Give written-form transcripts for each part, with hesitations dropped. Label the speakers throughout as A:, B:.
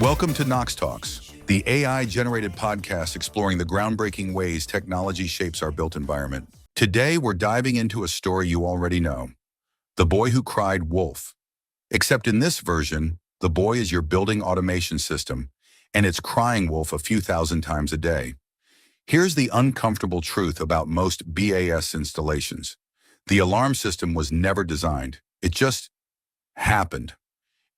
A: Welcome to Knox Talks, the AI-generated podcast exploring the groundbreaking ways technology shapes our built environment. Today, we're diving into a story you already know, The Boy Who Cried Wolf. Except in this version, the boy is your building automation system, and it's crying wolf a few thousand times a day. Here's the uncomfortable truth about most BAS installations. The alarm system was never designed. It just happened.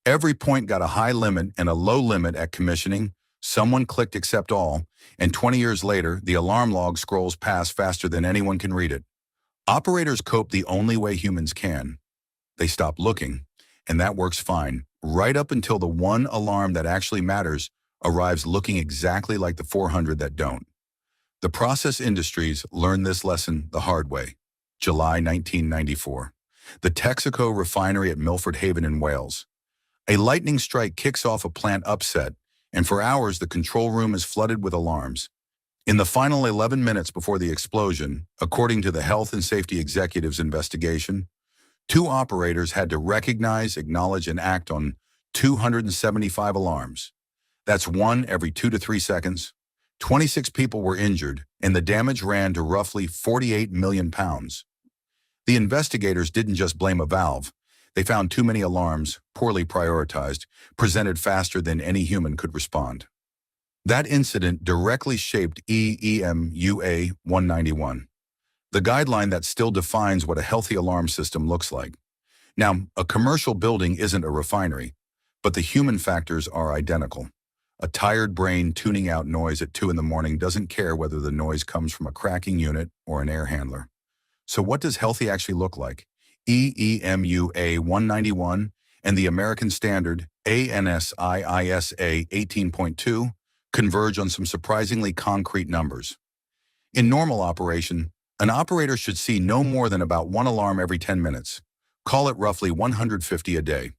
A: Every point got a high limit and a low limit at commissioning. Someone clicked accept all, and 20 years later, the alarm log scrolls past faster than anyone can read it. Operators cope the only way humans can. They stop looking, and that works fine, right up until the one alarm that actually matters arrives looking exactly like the 400 that don't. The process industries learned this lesson the hard way. July 1994. The Texaco refinery at Milford Haven in Wales. A lightning strike kicks off a plant upset, and for hours the control room is flooded with alarms. In the final 11 minutes before the explosion, according to the Health and Safety Executive's investigation, 2 operators had to recognize, acknowledge, and act on 275 alarms. That's one every 2 to 3 seconds. 26 people were injured, and the damage ran to roughly £48 million. The investigators didn't just blame a valve. They found too many alarms, poorly prioritized, presented faster than any human could respond. That incident directly shaped EEMUA 191, the guideline that still defines what a healthy alarm system looks like. Now, a commercial building isn't a refinery, but the human factors are identical. A tired brain tuning out noise at 2 in the morning doesn't care whether the noise comes from a cracking unit or an air handler. So what does healthy actually look like? EEMUA 191 and the American Standard ANSI ISA 18.2 converge on some surprisingly concrete numbers. In normal operation, an operator should see no more than about 1 alarm every 10 minutes. Call it roughly 150 a day.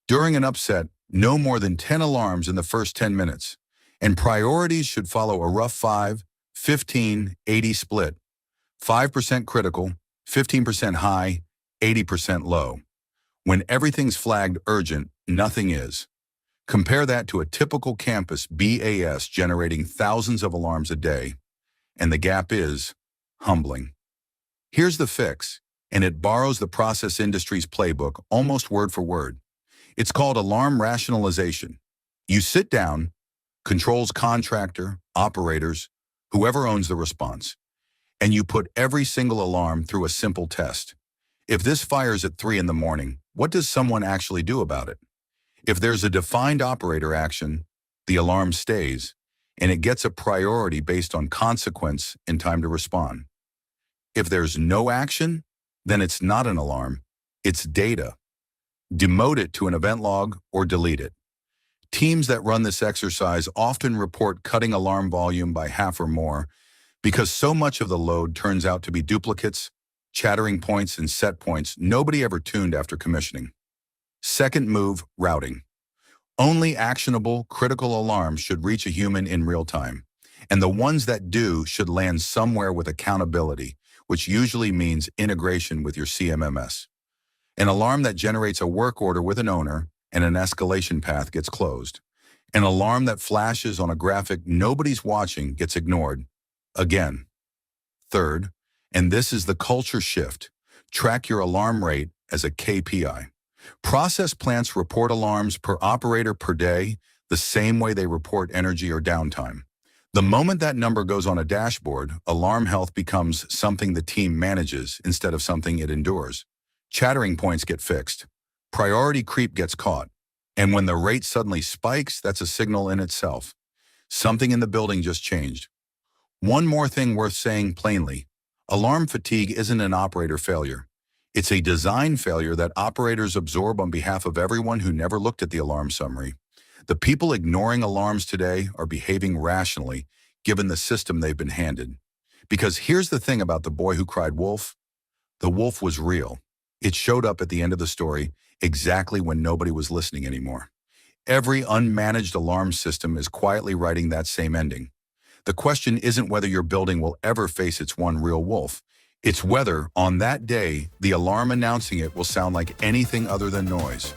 A: During an upset, no more than 10 alarms in the first 10 minutes, and priorities should follow a rough 5, 15, 80 split. 5% critical, 15% high, 80% low. When everything's flagged urgent, nothing is. Compare that to a typical campus BAS generating thousands of alarms a day, and the gap is humbling. Here's the fix, and it borrows the process industry's playbook almost word for word. It's called alarm rationalization. You sit down, controls contractor, operators, whoever owns the response, and you put every single alarm through a simple test. If this fires at 3 in the morning, what does someone actually do about it? If there's a defined operator action, the alarm stays, and it gets a priority based on consequence and time to respond. If there's no action, then it's not an alarm, it's data. Demote it to an event log or delete it. Teams that run this exercise often report cutting alarm volume by half or more because so much of the load turns out to be duplicates, chattering points, and set points nobody ever tuned after commissioning. Second move, routing. Only actionable, critical alarms should reach a human in real time, and the ones that do should land somewhere with accountability, which usually means integration with your CMMS. An alarm that generates a work order with an owner and an escalation path gets closed. An alarm that flashes on a graphic nobody's watching gets ignored. Again. Third, and this is the culture shift, track your alarm rate as a KPI. Process plants report alarms per operator per day the same way they report energy or downtime. The moment that number goes on a dashboard, alarm health becomes something the team manages instead of something it endures. Chattering points get fixed. Priority creep gets caught. And when the rate suddenly spikes, that's a signal in itself. Something in the building just changed. One more thing worth saying plainly. Alarm fatigue isn't an operator failure. It's a design failure that operators absorb on behalf of everyone who never looked at the alarm summary. The people ignoring alarms today are behaving rationally, given the system they've been handed. Because here's the thing about the boy who cried wolf. The wolf was real. It showed up at the end of the story exactly when nobody was listening anymore. Every unmanaged alarm system is quietly writing that same ending. The question isn't whether your building will ever face its one real wolf. It's whether, on that day, the alarm announcing it will sound like anything other than noise.